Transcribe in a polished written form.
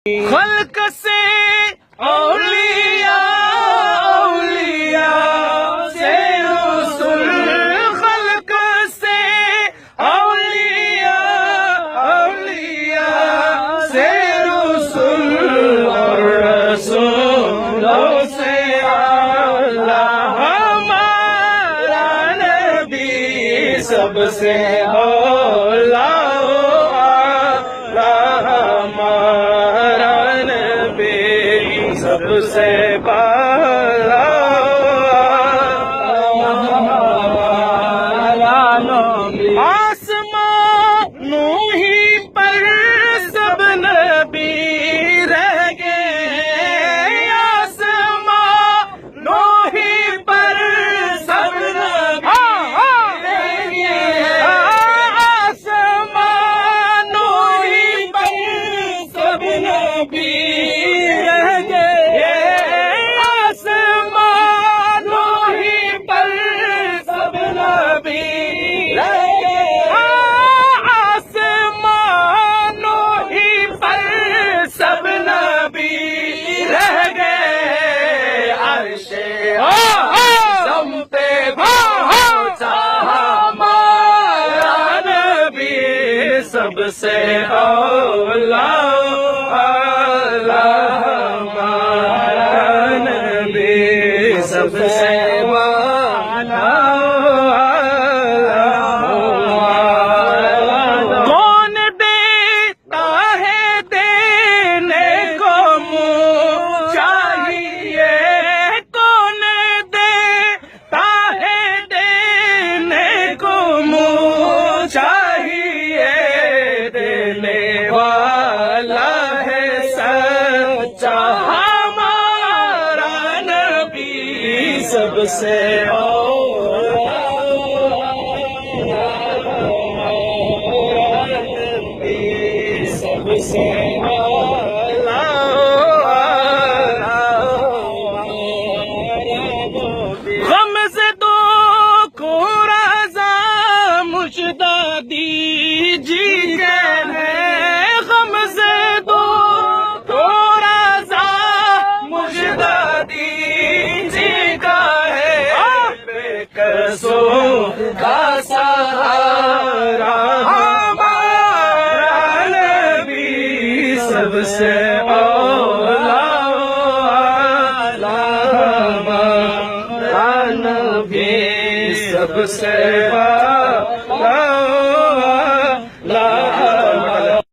خلق سے اولیاء، اولیاء سے رسول، خلق سے اولیاء، اولیاء سے رسول، اور رسولوں سے اللہ ہمارا نبی سب سے اولا، سب سے پہلا آسمانوں ہی پر سب نبی رہ گئے، آسمانوں ہی پر سب نبی رہ گئے، آسمانوں ہی پر سب نبی رہ گئے، سب سے اولا ہمارا نبی سب سے والا، کون دیتا ہے دینے کو منہ چاہیے، کون دیتا ہے دینے کو منہ چاہیے، دینے والا ہے سچا ہمارا نبی سب سے اولا، نبی سب سے اولا، غم سے دو کو رضا مجدہ دیجیے، غم سے دو کو رضا مجدہ دیجیے کا ہے، بے قصوں کا سہارا ہمارا نبی سب سے اولا، ہمارا نبی سب سے